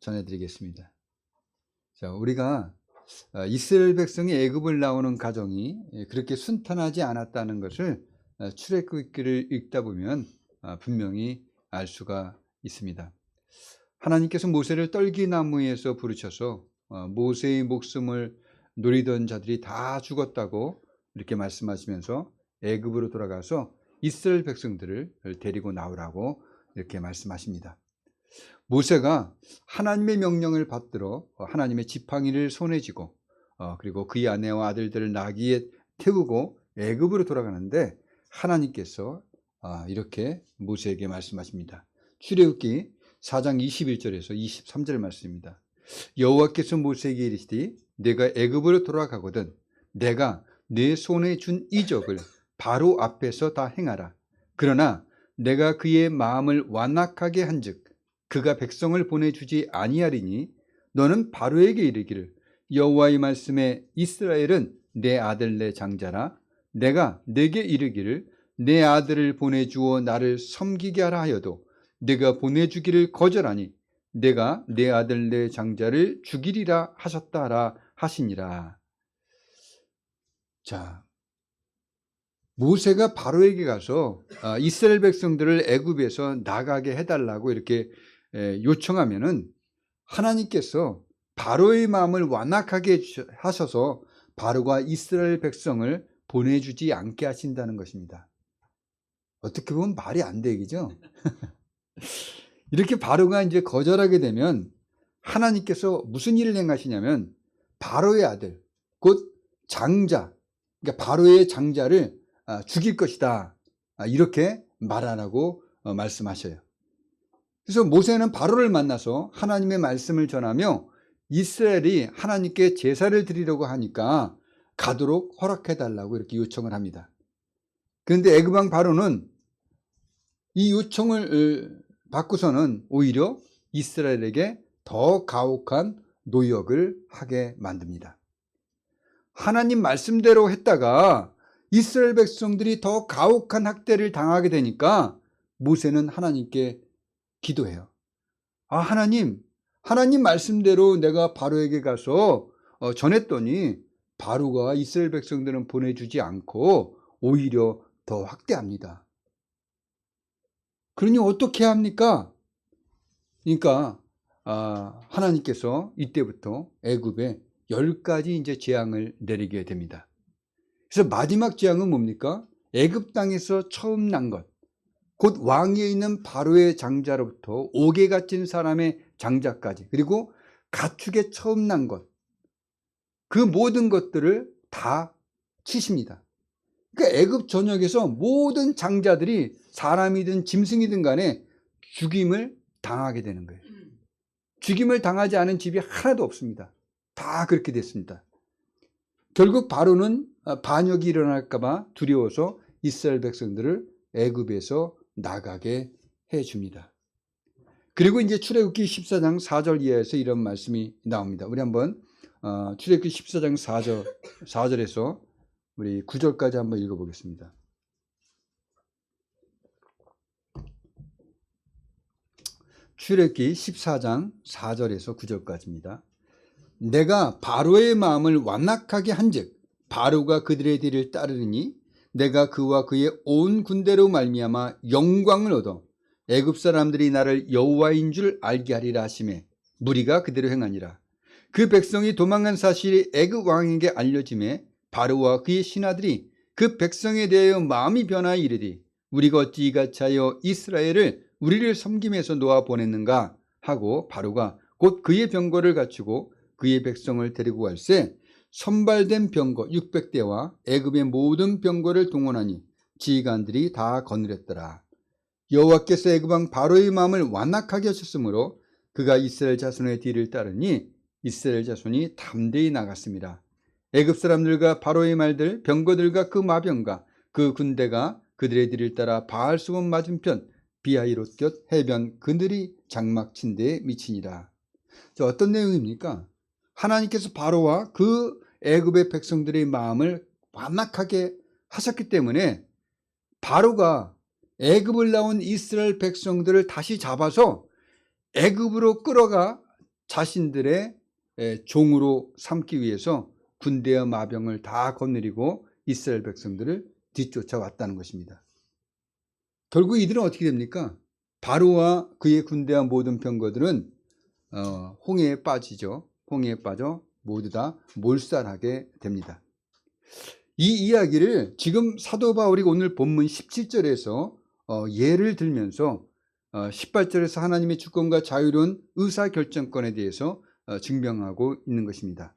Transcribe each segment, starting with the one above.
전해드리겠습니다. 자, 우리가 이스라엘 백성이 애굽을 나오는 과정이 그렇게 순탄하지 않았다는 것을 출애굽기를 읽다 보면 분명히 알 수가 있습니다. 하나님께서 모세를 떨기나무에서 부르셔서 모세의 목숨을 노리던 자들이 다 죽었다고 이렇게 말씀하시면서 애굽으로 돌아가서 이스라엘 백성들을 데리고 나오라고 이렇게 말씀하십니다. 모세가 하나님의 명령을 받들어 하나님의 지팡이를 손에 쥐고 그리고 그의 아내와 아들들을 나귀에 태우고 애굽으로 돌아가는데 하나님께서 이렇게 모세에게 말씀하십니다. 출애굽기 4장 21절에서 23절 말씀입니다. 여호와께서 모세에게 이르시되 내가 애굽으로 돌아가거든 내가 내 손에 준 이적을 바로 앞에서 다 행하라. 그러나 내가 그의 마음을 완악하게 한즉 그가 백성을 보내주지 아니하리니 너는 바로에게 이르기를 여호와의 말씀에 이스라엘은 내 아들 내 장자라. 내가 내게 이르기를 내 아들을 보내주어 나를 섬기게 하라 하여도 내가 보내주기를 거절하니 내가 내 아들 내 장자를 죽이리라 하셨다라 하시니라. 자, 모세가 바로에게 가서 이스라엘 백성들을 애굽에서 나가게 해달라고 이렇게 요청하면은 하나님께서 바로의 마음을 완악하게 하셔서 바로가 이스라엘 백성을 보내주지 않게 하신다는 것입니다. 어떻게 보면 말이 안 되죠. 이렇게 바로가 이제 거절하게 되면 하나님께서 무슨 일을 행하시냐면 바로의 아들 곧 장자, 그러니까 바로의 장자를 죽일 것이다, 이렇게 말하라고 말씀하셔요. 그래서 모세는 바로를 만나서 하나님의 말씀을 전하며 이스라엘이 하나님께 제사를 드리려고 하니까 가도록 허락해달라고 이렇게 요청을 합니다. 그런데 애굽 왕 바로는 이 요청을 받고서는 오히려 이스라엘에게 더 가혹한 노역을 하게 만듭니다. 하나님 말씀대로 했다가 이스라엘 백성들이 더 가혹한 학대를 당하게 되니까 모세는 하나님께 기도해요. 하나님 말씀대로 내가 바로에게 가서 전했더니 바로가 이스라엘 백성들은 보내주지 않고 오히려 더 학대합니다. 그러니 어떻게 합니까? 그러니까 하나님께서 이때부터 애굽에 10가지 이제 재앙을 내리게 됩니다. 그래서 마지막 재앙은 뭡니까? 애굽 땅에서 처음 난 것, 곧 왕위에 있는 바로의 장자로부터 옥에 갇힌 사람의 장자까지, 그리고 가축에 처음 난 것, 그 모든 것들을 다 치십니다. 그러니까 애굽 전역에서 모든 장자들이 사람이든 짐승이든 간에 죽임을 당하게 되는 거예요. 죽임을 당하지 않은 집이 하나도 없습니다. 다 그렇게 됐습니다. 결국 바로는 반역이 일어날까 봐 두려워서 이스라엘 백성들을 애굽에서 나가게 해줍니다. 그리고 이제 출애굽기 14장 4절 이하에서 이런 말씀이 나옵니다. 우리 한번 출애굽기 14장 4절에서 우리 9절까지 한번 읽어보겠습니다. 출애굽기 14장 4절에서 9절까지입니다. 내가 바로의 마음을 완악하게 한즉 바로가 그들의 뒤를 따르니 내가 그와 그의 온 군대로 말미암아 영광을 얻어 애굽 사람들이 나를 여호와인 줄 알게 하리라 하시매 무리가 그대로 행하니라. 그 백성이 도망간 사실이 애굽 왕에게 알려짐에 바로와 그의 신하들이 그 백성에 대하여 마음이 변하여 이르되 우리가 어찌 이같이 하여 이스라엘을 우리를 섬김에서 놓아 보냈는가 하고 바로가 곧 그의 병거를 갖추고 그의 백성을 데리고 갈새 선발된 병거 600대와 애굽의 모든 병거를 동원하니 지휘관들이 다 거느렸더라. 여호와께서 애굽 왕 바로의 마음을 완악하게 하셨으므로 그가 이스라엘 자손의 뒤를 따르니 이스라엘 자손이 담대히 나갔습니다. 애굽 사람들과 바로의 말들 병거들과 그 마병과 그 군대가 그들의 뒤를 따라 바알수본 맞은편 비하이롯 곁 해변 그늘이 장막 침대에 미치니라. 어떤 내용입니까? 하나님께서 바로와 그 애굽의 백성들의 마음을 완악하게 하셨기 때문에 바로가 애굽을 나온 이스라엘 백성들을 다시 잡아서 애굽으로 끌어가 자신들의 종으로 삼기 위해서 군대와 마병을 다 거느리고 이스라엘 백성들을 뒤쫓아왔다는 것입니다. 결국 이들은 어떻게 됩니까? 바로와 그의 군대와 모든 병거들은 홍해에 빠지죠. 홍해에 빠져 모두 다 몰살하게 됩니다. 이 이야기를 지금 사도 바울이 오늘 본문 17절에서 예를 들면서 18절에서 하나님의 주권과 자유로운 의사결정권에 대해서 증명하고 있는 것입니다.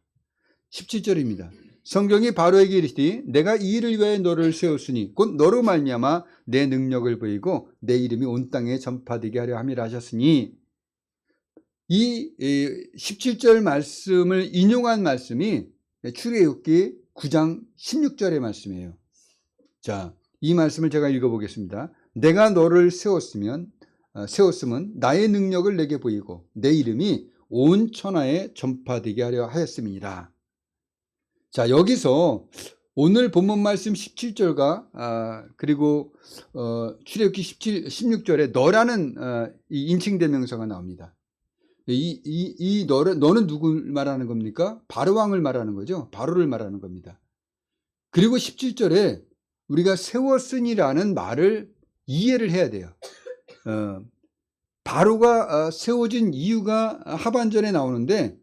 17절입니다. 성경이 바로에게 이르시되 내가 이 일을 위하여 너를 세웠으니 곧 너로 말미암아 내 능력을 보이고 내 이름이 온 땅에 전파되게 하려 함이라 하셨으니, 이 17절 말씀을 인용한 말씀이 출애굽기 9장 16절의 말씀이에요. 자, 이 말씀을 제가 읽어보겠습니다. 내가 너를 세웠으면 나의 능력을 내게 보이고 내 이름이 온 천하에 전파되게 하려 하였음이니라. 자, 여기서 오늘 본문 말씀 17절과 그리고 출애굽기 16절에 너라는 이 인칭대명사가 나옵니다. 너는 누굴 말하는 겁니까? 바로왕을 말하는 거죠. 바로를 말하는 겁니다. 그리고 17절에 우리가 세웠으니라는 말을 이해를 해야 돼요. 바로가 세워진 이유가 하반절에 나오는데,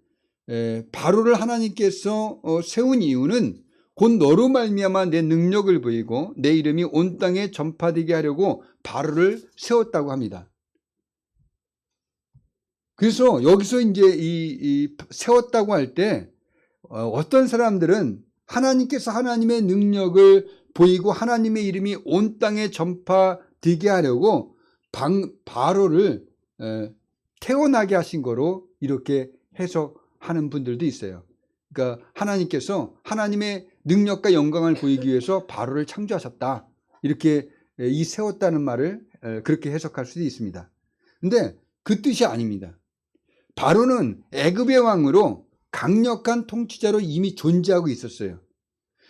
바로를 하나님께서 세운 이유는 곧 너로 말미암아 내 능력을 보이고 내 이름이 온 땅에 전파되게 하려고 바로를 세웠다고 합니다. 그래서 여기서 이제 이 세웠다고 할 때 어떤 사람들은 하나님께서 하나님의 능력을 보이고 하나님의 이름이 온 땅에 전파되게 하려고 바로를 태어나게 하신 거로 이렇게 해석하는 분들도 있어요. 그러니까 하나님께서 하나님의 능력과 영광을 보이기 위해서 바로를 창조하셨다, 이렇게 이 세웠다는 말을 그렇게 해석할 수도 있습니다. 근데 그 뜻이 아닙니다. 바로는 애굽의 왕으로 강력한 통치자로 이미 존재하고 있었어요.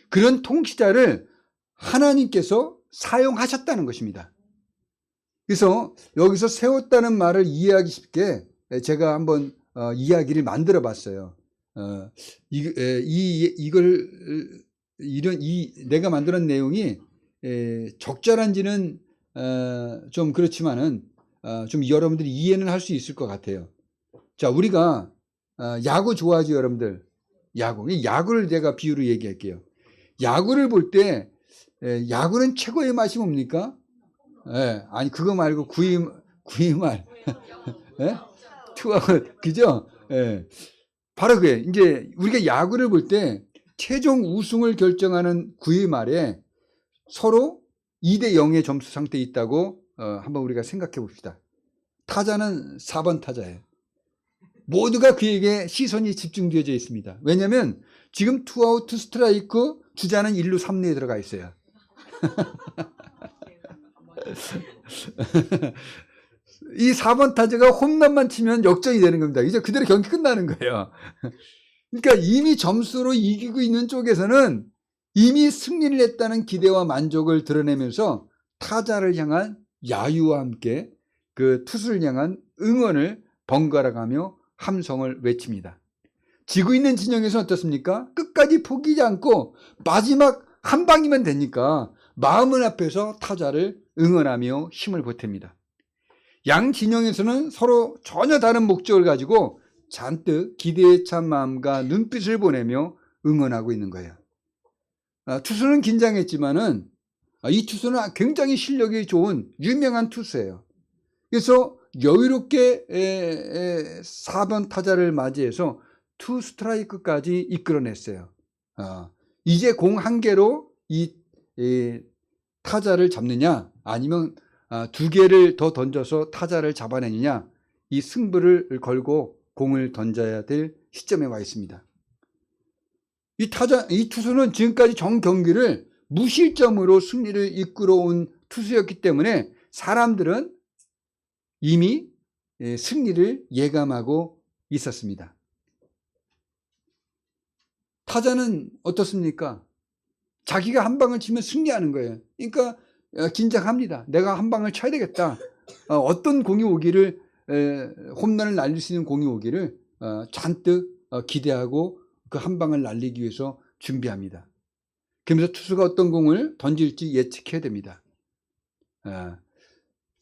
그런 통치자를 하나님께서 사용하셨다는 것입니다. 그래서 여기서 세웠다는 말을 이해하기 쉽게 제가 한번 이야기를 만들어 봤어요. 내가 만드는 내용이 적절한지는 좀 그렇지만은 좀 여러분들이 이해는 할 수 있을 것 같아요. 자, 우리가 야구 좋아하죠, 여러분들. 야구를 제가 비유로 얘기할게요. 야구를 볼 때 야구는 최고의 맛이 뭡니까? 아니 그거 말고 구이말, 투아웃, 그죠? 바로 그게 이제 우리가 야구를 볼 때 최종 우승을 결정하는 구이말에 서로 2대 0의 점수 상태에 있다고 한번 우리가 생각해 봅시다. 타자는 4번 타자예요. 모두가 그에게 시선이 집중되어져 있습니다. 왜냐하면 지금 투아웃 투 스트라이크, 주자는 1루 3루에 들어가 있어요. 이 4번 타자가 홈런만 치면 역전이 되는 겁니다. 이제 그대로 경기 끝나는 거예요. 그러니까 이미 점수로 이기고 있는 쪽에서는 이미 승리를 했다는 기대와 만족을 드러내면서 타자를 향한 야유와 함께 그 투수를 향한 응원을 번갈아가며 함성을 외칩니다. 지고 있는 진영에서는 어떻습니까? 끝까지 포기하지 않고 마지막 한 방이면 되니까 마음을 앞에서 타자를 응원하며 힘을 보탭니다. 양 진영에서는 서로 전혀 다른 목적을 가지고 잔뜩 기대에 찬 마음과 눈빛을 보내며 응원하고 있는 거예요. 투수는 긴장했지만은 이 투수는 굉장히 실력이 좋은 유명한 투수예요. 그래서 여유롭게 4번 타자를 맞이해서 투 스트라이크까지 이끌어냈어요. 이제 공 한 개로 이 타자를 잡느냐, 아니면 2개를 더 던져서 타자를 잡아내느냐, 이 승부를 걸고 공을 던져야 될 시점에 와 있습니다. 이 투수는 지금까지 전 경기를 무실점으로 승리를 이끌어온 투수였기 때문에 사람들은 이미 승리를 예감하고 있었습니다. 타자는 어떻습니까? 자기가 한 방을 치면 승리하는 거예요. 그러니까 긴장합니다. 내가 한 방을 쳐야 되겠다. 어떤 공이 오기를, 홈런을 날릴 수 있는 공이 오기를 잔뜩 기대하고 그 한 방을 날리기 위해서 준비합니다. 그러면서 투수가 어떤 공을 던질지 예측해야 됩니다.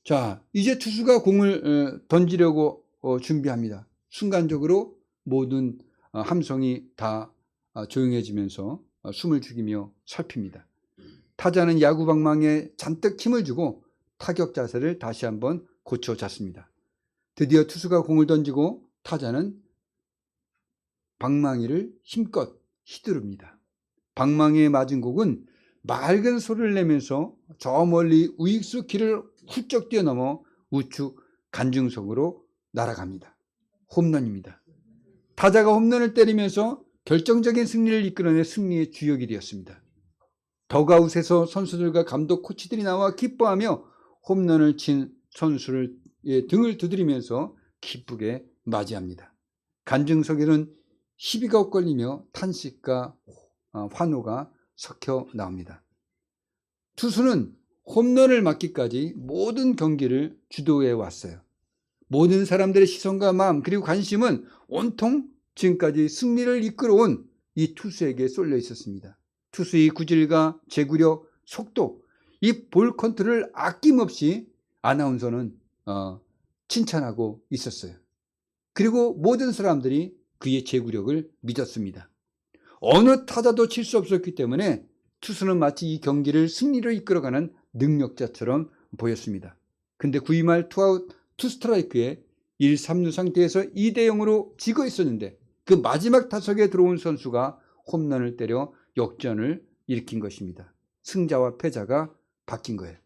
자, 이제 투수가 공을 던지려고 준비합니다. 순간적으로 모든 함성이 다 조용해지면서 숨을 죽이며 살핍니다. 타자는 야구 방망이에 잔뜩 힘을 주고 타격 자세를 다시 한번 고쳐 잡습니다. 드디어 투수가 공을 던지고 타자는 방망이를 힘껏 휘두릅니다. 방망이에 맞은 공은 맑은 소리를 내면서 저 멀리 우익수 길을 훌쩍 뛰어넘어 우측 관중석으로 날아갑니다. 홈런입니다. 타자가 홈런을 때리면서 결정적인 승리를 이끌어내 승리의 주역이 되었습니다. 더그아웃에서 선수들과 감독, 코치들이 나와 기뻐하며 홈런을 친 선수를 등을 두드리면서 기쁘게 맞이합니다. 관중석에는 시비가 엇갈리며 탄식과 환호가 섞여 나옵니다. 투수는 홈런을 맞기까지 모든 경기를 주도해 왔어요. 모든 사람들의 시선과 마음 그리고 관심은 온통 지금까지 승리를 이끌어온 이 투수에게 쏠려 있었습니다. 투수의 구질과 제구력, 속도, 이 볼 컨트롤을 아낌없이 아나운서는 칭찬하고 있었어요. 그리고 모든 사람들이 그의 제구력을 믿었습니다. 어느 타자도 칠 수 없었기 때문에 투수는 마치 이 경기를 승리로 이끌어가는 능력자처럼 보였습니다. 근데 9회 말 투아웃 투스트라이크에 1, 3루 상태에서 2대0으로 지고 있었는데 그 마지막 타석에 들어온 선수가 홈런을 때려 역전을 일으킨 것입니다. 승자와 패자가 바뀐 거예요.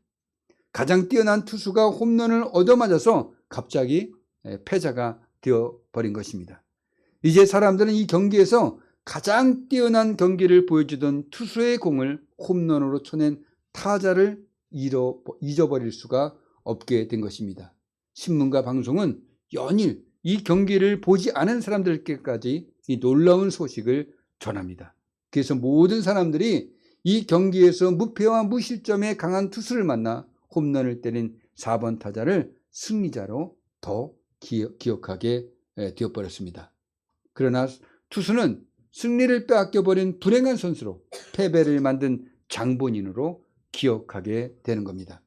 가장 뛰어난 투수가 홈런을 얻어맞아서 갑자기 패자가 되어버린 것입니다. 이제 사람들은 이 경기에서 가장 뛰어난 경기를 보여주던 투수의 공을 홈런으로 쳐낸 타자를 잊어버릴 수가 없게 된 것입니다. 신문과 방송은 연일 이 경기를 보지 않은 사람들께까지 이 놀라운 소식을 전합니다. 그래서 모든 사람들이 이 경기에서 무패와 무실점의 강한 투수를 만나 홈런을 때린 4번 타자를 승리자로 더 기억하게 되어버렸습니다. 그러나 투수는 승리를 빼앗겨버린 불행한 선수로 패배를 만든 장본인으로 기억하게 되는 겁니다.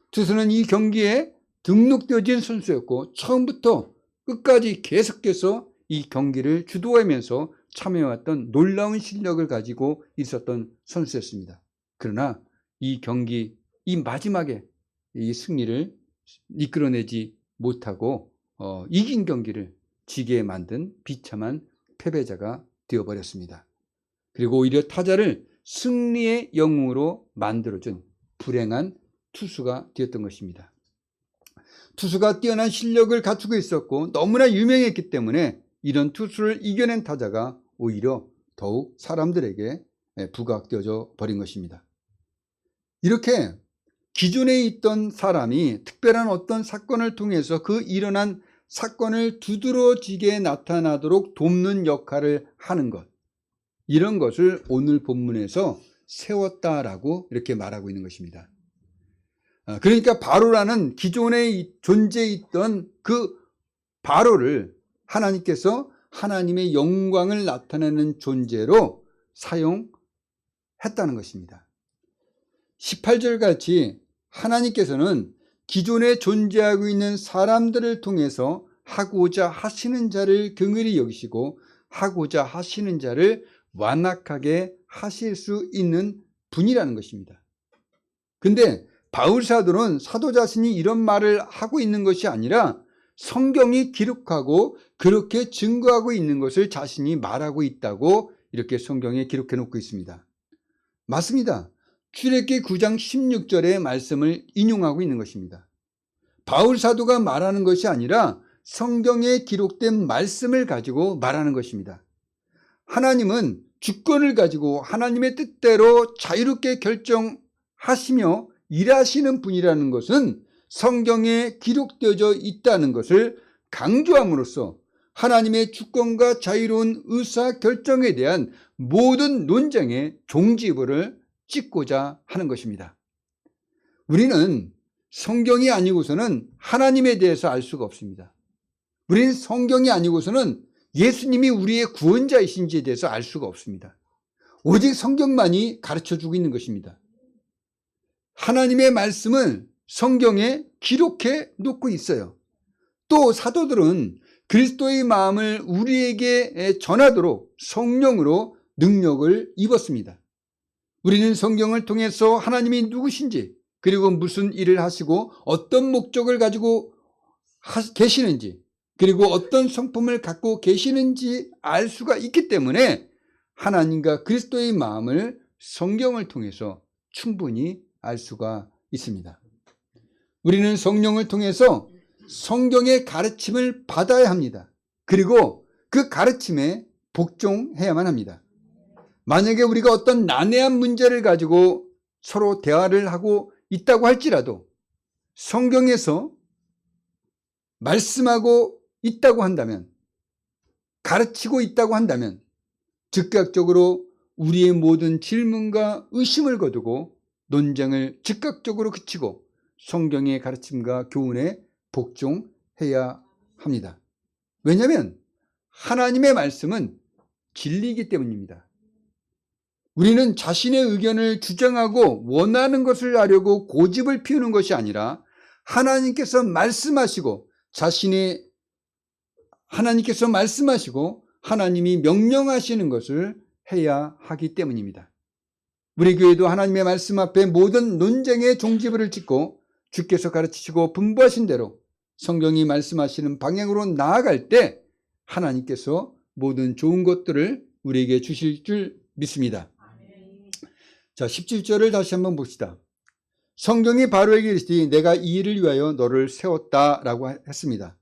투수는 이 경기에 등록되어진 선수였고 처음부터 끝까지 계속해서 이 경기를 주도하면서 참여해왔던 놀라운 실력을 가지고 있었던 선수였습니다. 그러나 이 경기, 이 마지막에 이 승리를 이끌어내지 못하고 이긴 경기를 지게 만든 비참한 패배자가 되어버렸습니다. 그리고 오히려 타자를 승리의 영웅으로 만들어준 불행한 투수가 되었던 것입니다. 투수가 뛰어난 실력을 갖추고 있었고 너무나 유명했기 때문에 이런 투수를 이겨낸 타자가 오히려 더욱 사람들에게 부각되어져 버린 것입니다. 이렇게 기존에 있던 사람이 특별한 어떤 사건을 통해서 그 일어난 사건을 두드러지게 나타나도록 돕는 역할을 하는 것, 이런 것을 오늘 본문에서 세웠다라고 이렇게 말하고 있는 것입니다. 그러니까 바로라는 기존에 존재해 있던 그 바로를 하나님께서 하나님의 영광을 나타내는 존재로 사용했다는 것입니다. 18절 같이 하나님께서는 기존에 존재하고 있는 사람들을 통해서 하고자 하시는 자를 긍휼히 여기시고 하고자 하시는 자를 완악하게 하실 수 있는 분이라는 것입니다. 근데 바울 사도는 사도 자신이 이런 말을 하고 있는 것이 아니라 성경이 기록하고 그렇게 증거하고 있는 것을 자신이 말하고 있다고 이렇게 성경에 기록해 놓고 있습니다. 맞습니다. 출애굽기 9장 16절의 말씀을 인용하고 있는 것입니다. 바울 사도가 말하는 것이 아니라 성경에 기록된 말씀을 가지고 말하는 것입니다. 하나님은 주권을 가지고 하나님의 뜻대로 자유롭게 결정하시며 일하시는 분이라는 것은 성경에 기록되어져 있다는 것을 강조함으로써 하나님의 주권과 자유로운 의사결정에 대한 모든 논쟁의 종지부를 찍고자 하는 것입니다. 우리는 성경이 아니고서는 하나님에 대해서 알 수가 없습니다. 우리는 성경이 아니고서는 예수님이 우리의 구원자이신지에 대해서 알 수가 없습니다. 오직 성경만이 가르쳐주고 있는 것입니다. 하나님의 말씀을 성경에 기록해 놓고 있어요. 또 사도들은 그리스도의 마음을 우리에게 전하도록 성령으로 능력을 입었습니다. 우리는 성경을 통해서 하나님이 누구신지, 그리고 무슨 일을 하시고 어떤 목적을 가지고 계시는지, 그리고 어떤 성품을 갖고 계시는지 알 수가 있기 때문에 하나님과 그리스도의 마음을 성경을 통해서 충분히 알 수가 있습니다. 우리는 성령을 통해서 성경의 가르침을 받아야 합니다. 그리고 그 가르침에 복종해야만 합니다. 만약에 우리가 어떤 난해한 문제를 가지고 서로 대화를 하고 있다고 할지라도 성경에서 말씀하고 있다고 한다면, 가르치고 있다고 한다면 즉각적으로 우리의 모든 질문과 의심을 거두고 논쟁을 즉각적으로 그치고 성경의 가르침과 교훈에 복종해야 합니다. 왜냐하면 하나님의 말씀은 진리이기 때문입니다. 우리는 자신의 의견을 주장하고 원하는 것을 하려고 고집을 피우는 것이 아니라 하나님께서 말씀하시고 하나님이 명령하시는 것을 해야 하기 때문입니다. 우리 교회도 하나님의 말씀 앞에 모든 논쟁의 종지부를 찍고 주께서 가르치시고 분부하신 대로 성경이 말씀하시는 방향으로 나아갈 때 하나님께서 모든 좋은 것들을 우리에게 주실 줄 믿습니다. 자, 17절을 다시 한번 봅시다. 성경이 바로에게 이르시되 내가 이 일을 위하여 너를 세웠다라고 했습니다.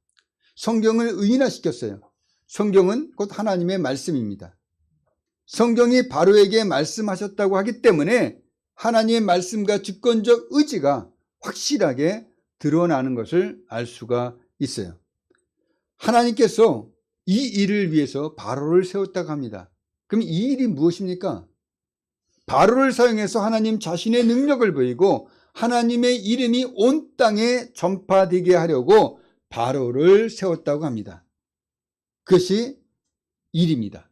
성경을 의인화시켰어요. 성경은 곧 하나님의 말씀입니다. 성경이 바로에게 말씀하셨다고 하기 때문에 하나님의 말씀과 주권적 의지가 확실하게 드러나는 것을 알 수가 있어요. 하나님께서 이 일을 위해서 바로를 세웠다고 합니다. 그럼 이 일이 무엇입니까? 바로를 사용해서 하나님 자신의 능력을 보이고 하나님의 이름이 온 땅에 전파되게 하려고 바로를 세웠다고 합니다. 그것이 일입니다.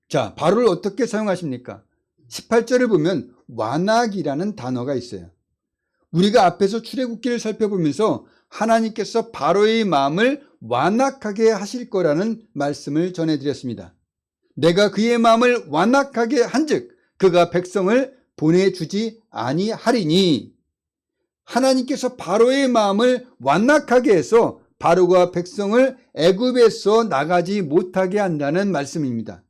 자, 바로를 어떻게 사용하십니까? 18절을 보면 완악이라는 단어가 있어요. 우리가 앞에서 출애굽기를 살펴보면서 하나님께서 바로의 마음을 완악하게 하실 거라는 말씀을 전해드렸습니다. 내가 그의 마음을 완악하게 한즉 그가 백성을 보내주지 아니하리니, 하나님께서 바로의 마음을 완악하게 해서 바로가 백성을 애굽에서 나가지 못하게 한다는 말씀입니다.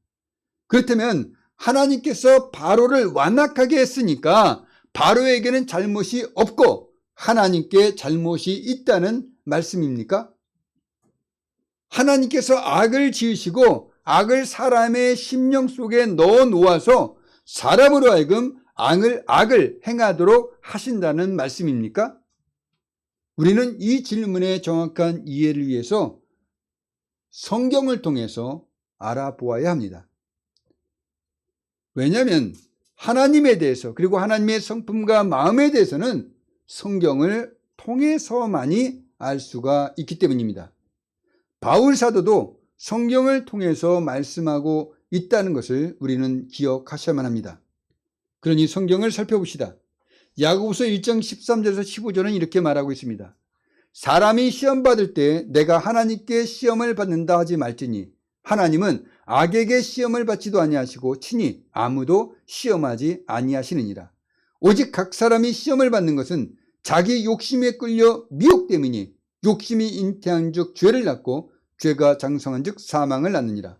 그렇다면 하나님께서 바로를 완악하게 했으니까 바로에게는 잘못이 없고 하나님께 잘못이 있다는 말씀입니까? 하나님께서 악을 지으시고 악을 사람의 심령 속에 넣어 놓아서 사람으로 하여금 악을 행하도록 하신다는 말씀입니까? 우리는 이 질문의 정확한 이해를 위해서 성경을 통해서 알아보아야 합니다. 왜냐하면 하나님에 대해서, 그리고 하나님의 성품과 마음에 대해서는 성경을 통해서만이 알 수가 있기 때문입니다. 바울 사도도 성경을 통해서 말씀하고 있다는 것을 우리는 기억하셔야만 합니다. 그러니 성경을 살펴봅시다. 야고보서 1장 13절에서 15절은 이렇게 말하고 있습니다. 사람이 시험 받을 때 내가 하나님께 시험을 받는다 하지 말지니 하나님은 악에게 시험을 받지도 아니하시고 친히 아무도 시험하지 아니하시느니라. 오직 각 사람이 시험을 받는 것은 자기 욕심에 끌려 미혹됨이니 욕심이 잉태한 즉 죄를 낳고 죄가 장성한 즉 사망을 낳느니라.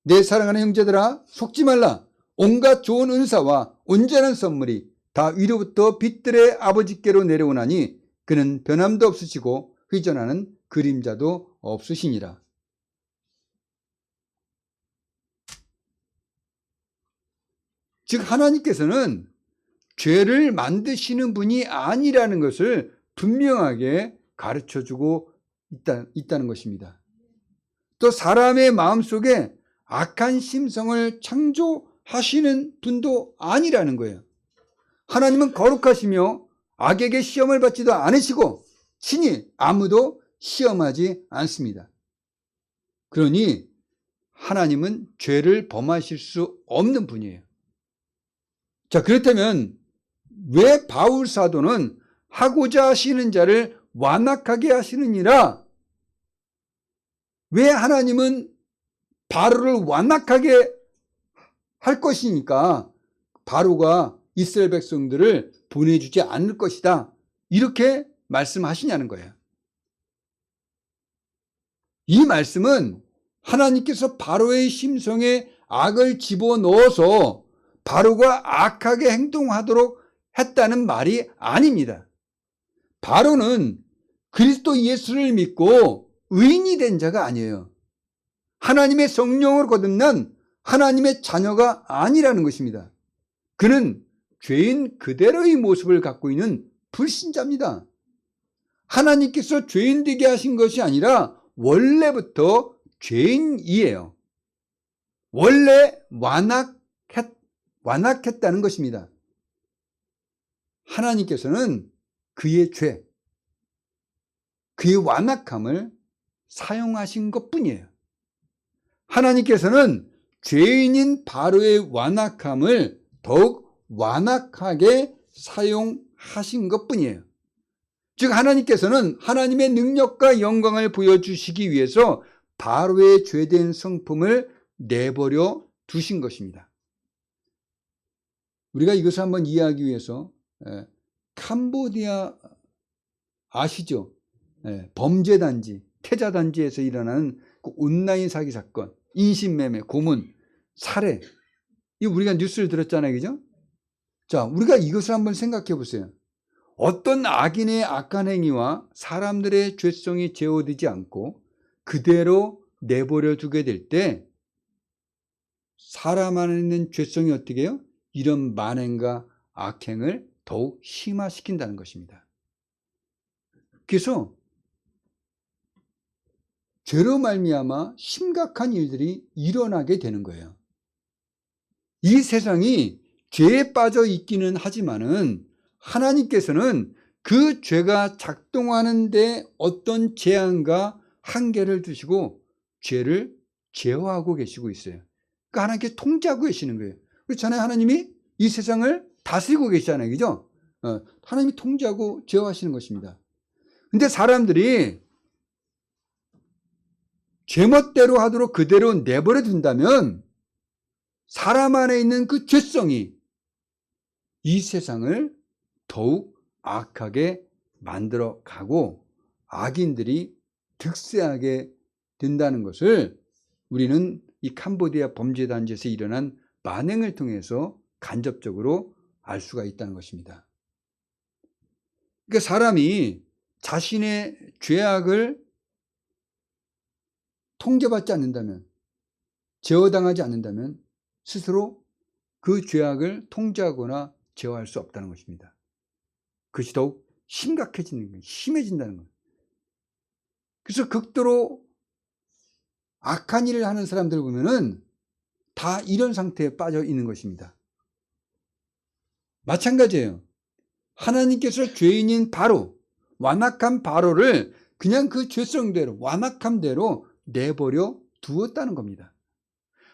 내 사랑하는 형제들아, 속지 말라. 온갖 좋은 은사와 온전한 선물이 다 위로부터 빛들의 아버지께로 내려오나니 그는 변함도 없으시고 휘전하는 그림자도 없으시니라. 즉 하나님께서는 죄를 만드시는 분이 아니라는 것을 분명하게 가르쳐주고 있다는 것입니다. 또 사람의 마음속에 악한 심성을 창조하시는 분도 아니라는 거예요. 하나님은 거룩하시며 악에게 시험을 받지도 않으시고 친히 아무도 시험하지 않습니다. 그러니 하나님은 죄를 범하실 수 없는 분이에요. 자, 그렇다면 왜 바울 사도는 하고자 하시는 자를 완악하게 하시느니라? 왜 하나님은 바로를 완악하게 할 것이니까 바로가 이스라엘 백성들을 보내주지 않을 것이다, 이렇게 말씀하시냐는 거예요. 이 말씀은 하나님께서 바로의 심성에 악을 집어넣어서 바로가 악하게 행동하도록 했다는 말이 아닙니다. 바로는 그리스도 예수를 믿고 의인이 된 자가 아니에요. 하나님의 성령으로 거듭난 하나님의 자녀가 아니라는 것입니다. 그는 죄인 그대로의 모습을 갖고 있는 불신자입니다. 하나님께서 죄인 되게 하신 것이 아니라 원래부터 죄인이에요. 원래 완악했다는 것입니다. 하나님께서는 그의 죄, 그의 완악함을 사용하신 것뿐이에요. 하나님께서는 죄인인 바로의 완악함을 더욱 완악하게 사용하신 것뿐이에요. 즉 하나님께서는 하나님의 능력과 영광을 보여주시기 위해서 바로의 죄된 성품을 내버려 두신 것입니다. 우리가 이것을 한번 이해하기 위해서 캄보디아 아시죠? 범죄단지, 태자단지에서 일어나는 그 온라인 사기 사건, 인신매매, 고문, 살해, 이 우리가 뉴스를 들었잖아요, 그죠? 자, 우리가 이것을 한번 생각해 보세요. 어떤 악인의 악한 행위와 사람들의 죄성이 제어되지 않고 그대로 내버려 두게 될 때 사람 안에 있는 죄성이 어떻게 해요? 이런 만행과 악행을 더욱 심화시킨다는 것입니다. 그래서 죄로 말미암아 심각한 일들이 일어나게 되는 거예요. 이 세상이 죄에 빠져 있기는 하지만은 하나님께서는 그 죄가 작동하는 데 어떤 제한과 한계를 두시고 죄를 제어하고 계시고 있어요. 그러니까 하나님께 통제하고 계시는 거예요. 그렇잖아요. 하나님이 이 세상을 다스리고 계시잖아요. 그죠? 하나님이 통제하고 제어하시는 것입니다. 근데 사람들이 제멋대로 하도록 그대로 내버려 둔다면 사람 안에 있는 그 죄성이 이 세상을 더욱 악하게 만들어 가고 악인들이 득세하게 된다는 것을 우리는 이 캄보디아 범죄단지에서 일어난 만행을 통해서 간접적으로 알 수가 있다는 것입니다. 그러니까 사람이 자신의 죄악을 통제받지 않는다면, 제어당하지 않는다면 스스로 그 죄악을 통제하거나 제어할 수 없다는 것입니다. 그것이 더욱 심각해지는 거예요. 심해진다는 거예요. 그래서 극도로 악한 일을 하는 사람들 보면은 다 이런 상태에 빠져 있는 것입니다. 마찬가지예요. 하나님께서 죄인인 바로, 완악한 바로를 그냥 그 죄성대로, 완악함대로 내버려 두었다는 겁니다.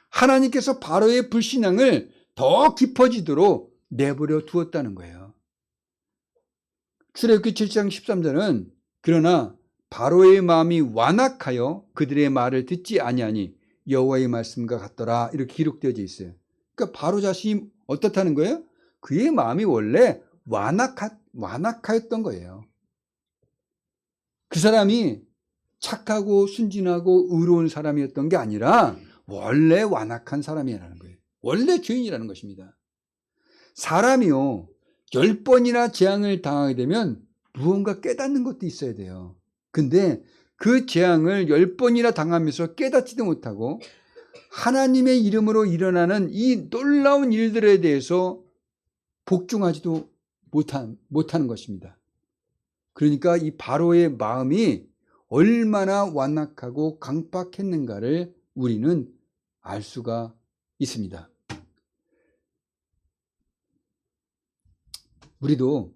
하나님께서 바로의 불신앙을 더 깊어지도록 내버려 두었다는 거예요. 출애굽기 7장 13절은 그러나 바로의 마음이 완악하여 그들의 말을 듣지 아니하니 여호와의 말씀과 같더라, 이렇게 기록되어져 있어요. 그러니까 바로 자신이 어떻다는 거예요? 그의 마음이 원래 완악하였던 거예요. 그 사람이 착하고 순진하고 의로운 사람이었던 게 아니라 원래 완악한 사람이라는 거예요. 원래 죄인이라는 것입니다. 사람이요, 10번이나 재앙을 당하게 되면 무언가 깨닫는 것도 있어야 돼요. 근데 그 재앙을 10번이나 당하면서 깨닫지도 못하고 하나님의 이름으로 일어나는 이 놀라운 일들에 대해서 복종하지도 못하는 것입니다. 그러니까 이 바로의 마음이 얼마나 완악하고 강팍했는가를 우리는 알 수가 있습니다. 우리도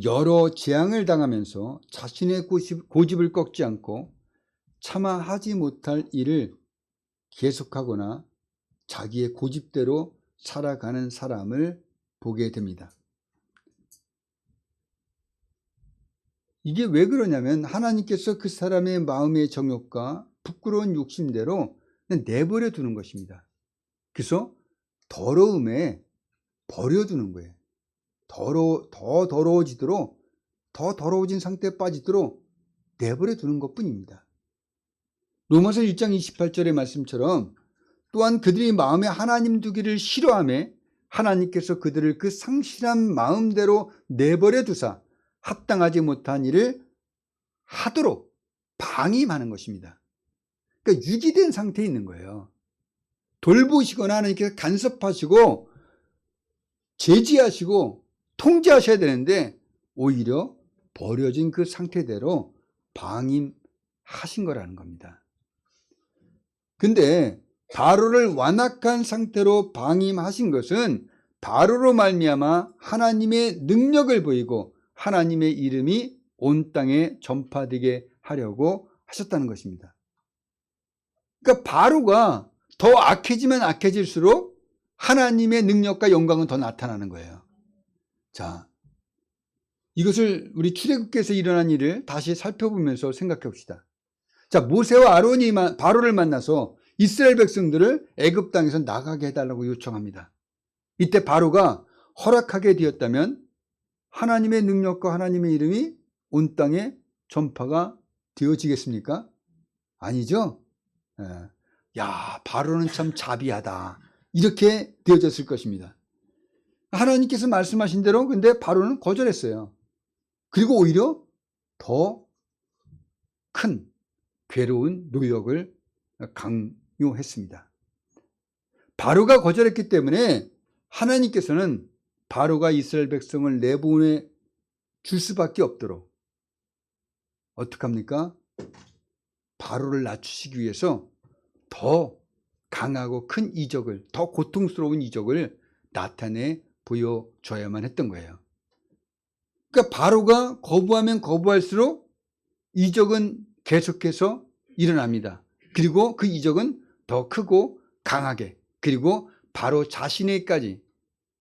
여러 재앙을 당하면서 자신의 고집을 꺾지 않고 차마 하지 못할 일을 계속하거나 자기의 고집대로 살아가는 사람을 보게 됩니다. 이게 왜 그러냐면 하나님께서 그 사람의 마음의 정욕과 부끄러운 욕심대로 그냥 내버려 두는 것입니다. 그래서 더러움에 버려두는 거예요. 더 더러워지도록, 더 더러워진 상태에 빠지도록 내버려 두는 것 뿐입니다. 로마서 1장 28절의 말씀처럼 또한 그들이 마음에 하나님 두기를 싫어하며 하나님께서 그들을 그 상실한 마음대로 내버려 두사 합당하지 못한 일을 하도록 방임하는 것입니다. 그러니까 유기된 상태에 있는 거예요. 돌보시거나 하나님께서 간섭하시고 제지하시고 통제하셔야 되는데 오히려 버려진 그 상태대로 방임하신 거라는 겁니다. 근데 바로를 완악한 상태로 방임하신 것은 바로로 말미암아 하나님의 능력을 보이고 하나님의 이름이 온 땅에 전파되게 하려고 하셨다는 것입니다. 그러니까 바로가 더 악해지면 악해질수록 하나님의 능력과 영광은 더 나타나는 거예요. 자, 이것을 우리 출애굽기에서 일어난 일을 다시 살펴보면서 생각해 봅시다. 자, 모세와 아론이 바로를 만나서 이스라엘 백성들을 애굽 땅에서 나가게 해달라고 요청합니다. 이때 바로가 허락하게 되었다면 하나님의 능력과 하나님의 이름이 온 땅에 전파가 되어지겠습니까? 아니죠? 야, 바로는 참 자비하다. 이렇게 되어졌을 것입니다. 하나님께서 말씀하신 대로 근데 바로는 거절했어요. 그리고 오히려 더 큰 괴로운 노역을 강요했습니다. 바로가 거절했기 때문에 하나님께서는 바로가 이스라엘 백성을 내보내 줄 수밖에 없도록 어떻게 합니까? 바로를 낮추시기 위해서 더 강하고 큰 이적을, 더 고통스러운 이적을 나타내 보여줘야만 했던 거예요. 그러니까 바로가 거부하면 거부할수록 이적은 계속해서 일어납니다. 그리고 그 이적은 더 크고 강하게, 그리고 바로 자신에게까지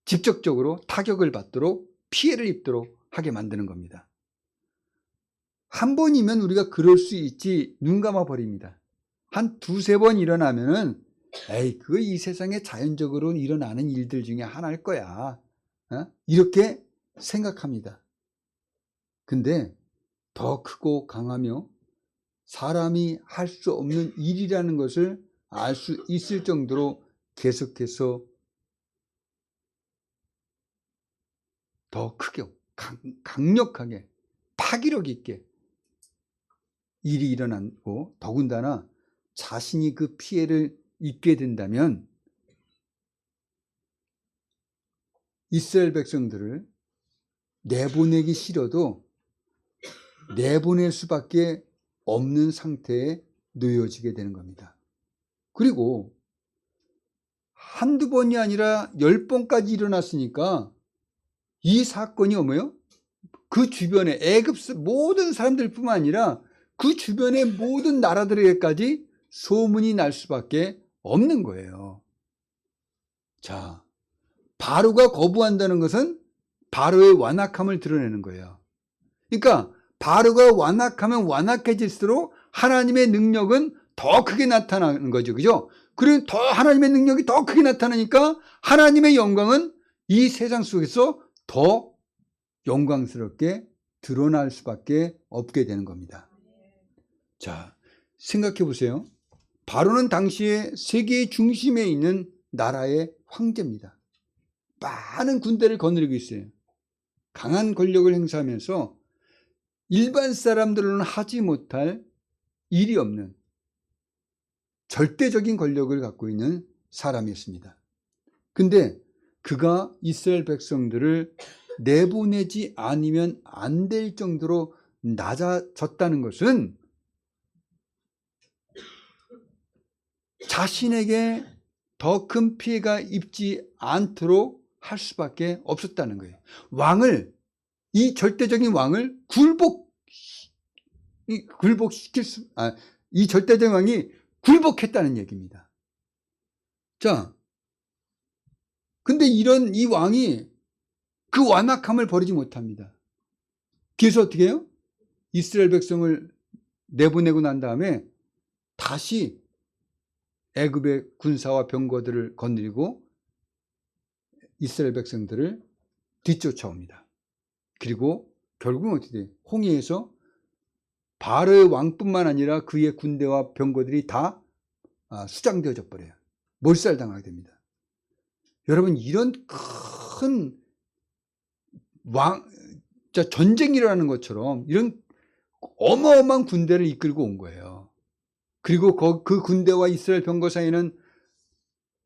직접적으로 타격을 받도록 피해를 입도록 하게 만드는 겁니다. 한 번이면 우리가 그럴 수 있지 눈 감아 버립니다. 한 두세 번 일어나면은 에이, 그거 이 세상에 자연적으로 일어나는 일들 중에 하나일 거야. 이렇게 생각합니다. 근데 더 크고 강하며 사람이 할 수 없는 일이라는 것을 알 수 있을 정도로 계속해서 더 크게, 강력하게, 파기력 있게 일이 일어나고 더군다나 자신이 그 피해를 입게 된다면 이스라엘 백성들을 내보내기 싫어도 내보낼 수밖에 없는 상태에 놓여지게 되는 겁니다. 그리고 한두 번이 아니라 10번까지 일어났으니까 이 사건이 뭐예요? 그 주변에 애굽 모든 사람들뿐만 아니라 그 주변의 모든 나라들에게까지 소문이 날 수밖에 없는 거예요. 자, 바로가 거부한다는 것은 바로의 완악함을 드러내는 거예요. 그러니까 바로가 완악하면 완악해질수록 하나님의 능력은 더 크게 나타나는 거죠. 그죠? 그리고 더 하나님의 능력이 더 크게 나타나니까 하나님의 영광은 이 세상 속에서 더 영광스럽게 드러날 수밖에 없게 되는 겁니다. 자, 생각해 보세요. 바로는 당시에 세계의 중심에 있는 나라의 황제입니다. 많은 군대를 거느리고 있어요. 강한 권력을 행사하면서 일반 사람들로는 하지 못할 일이 없는 절대적인 권력을 갖고 있는 사람이었습니다. 근데 그가 이스라엘 백성들을 내보내지 않으면 안 될 정도로 낮아졌다는 것은 자신에게 더 큰 피해가 입지 않도록 할 수밖에 없었다는 거예요. 왕을, 이 절대적인 왕을 이 절대적인 왕이 굴복했다는 얘기입니다. 자, 근데 이런 이 왕이 그 완악함을 버리지 못합니다. 그래서 어떻게 해요? 이스라엘 백성을 내보내고 난 다음에 다시 애굽의 군사와 병거들을 거느리고 이스라엘 백성들을 뒤쫓아옵니다. 그리고 결국은 어떻게 돼요? 홍해에서 바로의 왕뿐만 아니라 그의 군대와 병거들이 다 수장되어져 버려요. 몰살당하게 됩니다. 여러분, 이런 큰 전쟁이 일어나는 것처럼 이런 어마어마한 군대를 이끌고 온 거예요. 그리고 그 군대와 이스라엘 병거 사이에는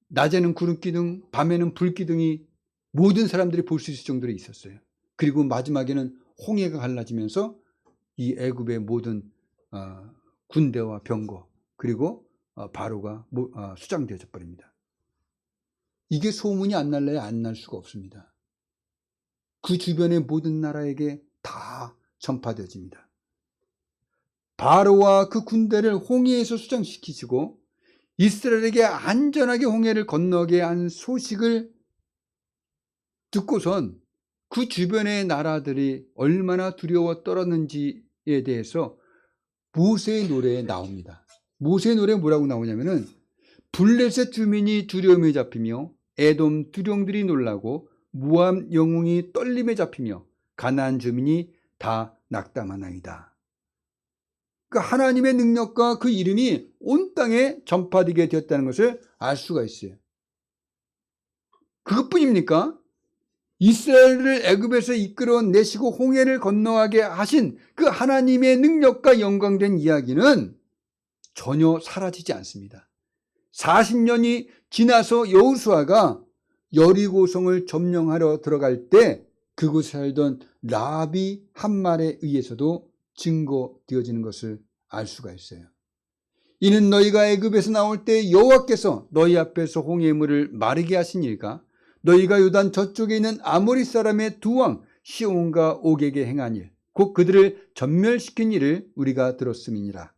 낮에는 구름기둥, 밤에는 불기둥이 모든 사람들이 볼 수 있을 정도로 있었어요. 그리고 마지막에는 홍해가 갈라지면서 이 애굽의 모든 군대와 병거 그리고 바로가 수장되어져 버립니다. 이게 소문이 안 날래야 안 날 수가 없습니다. 그 주변의 모든 나라에게 다 전파되어집니다. 바로와 그 군대를 홍해에서 수장시키시고 이스라엘에게 안전하게 홍해를 건너게 한 소식을 듣고선 그 주변의 나라들이 얼마나 두려워 떨었는지에 대해서 모세의 노래에 나옵니다. 모세의 노래에 뭐라고 나오냐면은 블레셋 주민이 두려움에 잡히며 에돔 두령들이 놀라고 모압 영웅이 떨림에 잡히며 가나안 주민이 다 낙담하나이다. 그 하나님의 능력과 그 이름이 온 땅에 전파되게 되었다는 것을 알 수가 있어요. 그것뿐입니까? 이스라엘을 애굽에서 이끌어내시고 홍해를 건너가게 하신 그 하나님의 능력과 영광된 이야기는 전혀 사라지지 않습니다. 40년이 지나서 여호수아가 여리고성을 점령하러 들어갈 때 그곳에 살던 라비 한 말에 의해서도 증거되어지는 것을 알 수가 있어요. 이는 너희가 애굽에서 나올 때 여호와께서 너희 앞에서 홍해의 물을 마르게 하신 일과 너희가 요단 저쪽에 있는 아모리 사람의 두 왕 시온과 옥에게 행한 일, 곧 그들을 전멸시킨 일을 우리가 들었음이니라.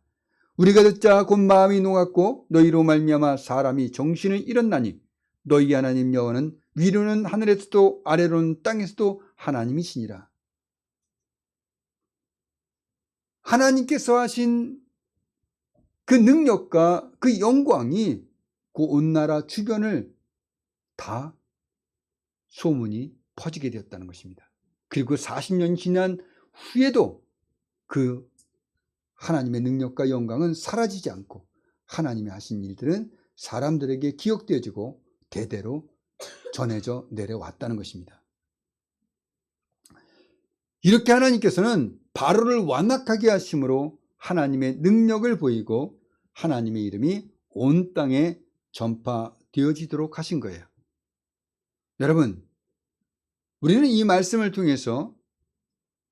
우리가 듣자 곧 마음이 녹았고 너희로 말미암아 사람이 정신을 잃었나니 너희 하나님 여호와는 위로는 하늘에서도 아래로는 땅에서도 하나님이시니라. 하나님께서 하신 그 능력과 그 영광이 그 온 나라 주변을 다 소문이 퍼지게 되었다는 것입니다. 그리고 40년 지난 후에도 그 하나님의 능력과 영광은 사라지지 않고 하나님이 하신 일들은 사람들에게 기억되어지고 대대로 전해져 내려왔다는 것입니다. 이렇게 하나님께서는 바로를 완악하게 하심으로 하나님의 능력을 보이고 하나님의 이름이 온 땅에 전파되어지도록 하신 거예요. 여러분, 우리는 이 말씀을 통해서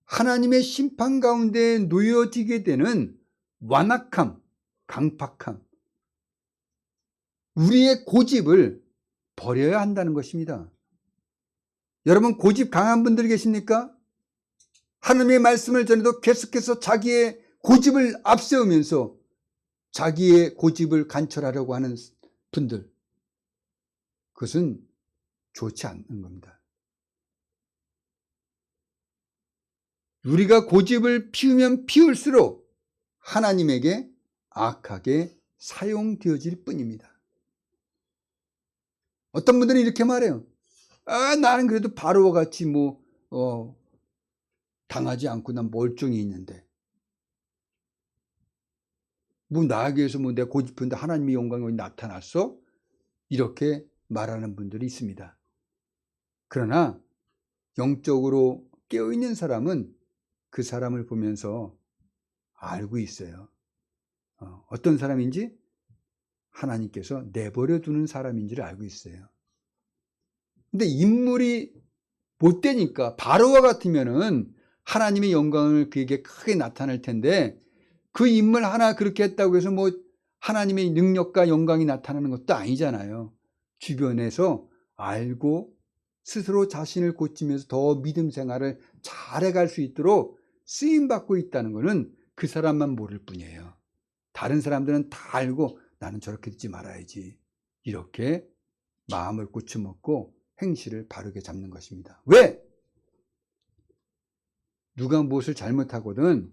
하나님의 심판 가운데 놓여지게 되는 완악함, 강팍함, 우리의 고집을 버려야 한다는 것입니다. 여러분, 고집 강한 분들 계십니까? 하나님의 말씀을 전해도 계속해서 자기의 고집을 앞세우면서 자기의 고집을 관철하려고 하는 분들, 그것은 좋지 않는 겁니다. 우리가 고집을 피우면 피울수록 하나님에게 악하게 사용되어질 뿐입니다. 어떤 분들은 이렇게 말해요. 나는 그래도 바로와 같이 당하지 않고 난 멀쩡히 있는데 나에게 해서 내가 고집했는데 하나님의 영광이 나타났어? 이렇게 말하는 분들이 있습니다. 그러나 영적으로 깨어있는 사람은 그 사람을 보면서 알고 있어요. 어떤 사람인지 하나님께서 내버려 두는 사람인지를 알고 있어요. 근데 인물이 못되니까 바로와 같으면은 하나님의 영광을 그에게 크게 나타낼 텐데 그 인물 하나 그렇게 했다고 해서 하나님의 능력과 영광이 나타나는 것도 아니잖아요. 주변에서 알고 스스로 자신을 고치면서 더 믿음 생활을 잘해갈 수 있도록 쓰임받고 있다는 것은 그 사람만 모를 뿐이에요. 다른 사람들은 다 알고 나는 저렇게 듣지 말아야지 이렇게 마음을 고쳐먹고 행실을 바르게 잡는 것입니다. 왜? 누가 무엇을 잘못하거든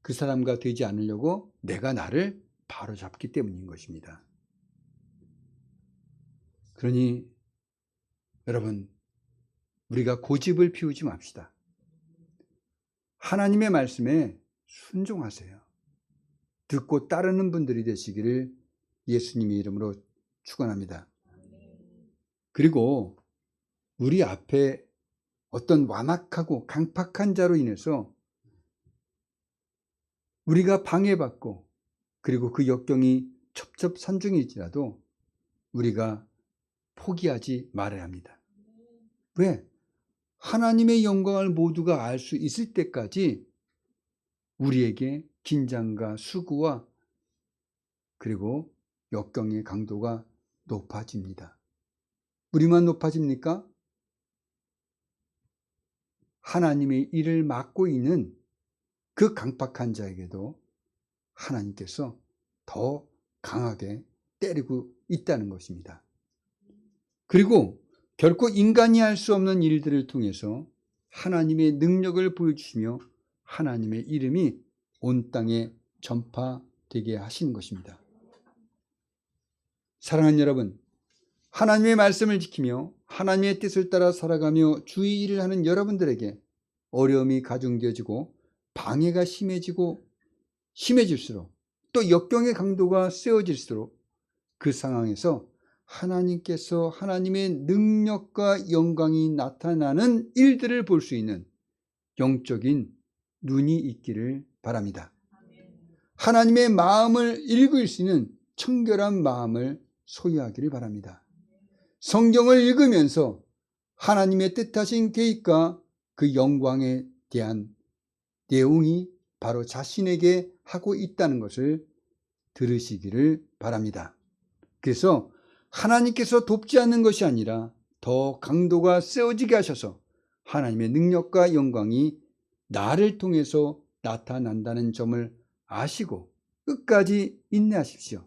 그 사람과 되지 않으려고 내가 나를 바로잡기 때문인 것입니다. 그러니 여러분, 우리가 고집을 피우지 맙시다. 하나님의 말씀에 순종하세요. 듣고 따르는 분들이 되시기를 예수님의 이름으로 축원합니다. 그리고 우리 앞에 어떤 완악하고 강팍한 자로 인해서 우리가 방해받고 그리고 그 역경이 첩첩산중일지라도 우리가 포기하지 말아야 합니다. 왜? 하나님의 영광을 모두가 알 수 있을 때까지 우리에게 긴장과 수고와 그리고 역경의 강도가 높아집니다. 우리만 높아집니까? 하나님의 일을 맡고 있는 그 강팍한 자에게도 하나님께서 더 강하게 때리고 있다는 것입니다. 그리고 결코 인간이 할 수 없는 일들을 통해서 하나님의 능력을 보여주시며 하나님의 이름이 온 땅에 전파되게 하시는 것입니다. 사랑하는 여러분, 하나님의 말씀을 지키며 하나님의 뜻을 따라 살아가며 주의 일을 하는 여러분들에게 어려움이 가중되어지고 방해가 심해질수록 또 역경의 강도가 세워질수록 그 상황에서 하나님께서 하나님의 능력과 영광이 나타나는 일들을 볼 수 있는 영적인 눈이 있기를 바랍니다. 하나님의 마음을 읽을 수 있는 청결한 마음을 소유하기를 바랍니다. 성경을 읽으면서 하나님의 뜻하신 계획과 그 영광에 대한 내용이 바로 자신에게 하고 있다는 것을 들으시기를 바랍니다. 그래서 하나님께서 돕지 않는 것이 아니라 더 강도가 세워지게 하셔서 하나님의 능력과 영광이 나를 통해서 나타난다는 점을 아시고 끝까지 인내하십시오.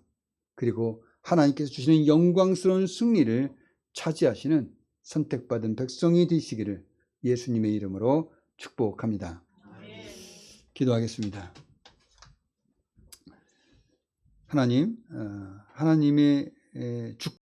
그리고 하나님께서 주시는 영광스러운 승리를 차지하시는 선택받은 백성이 되시기를 예수님의 이름으로 축복합니다. 기도하겠습니다. 하나님, 하나님의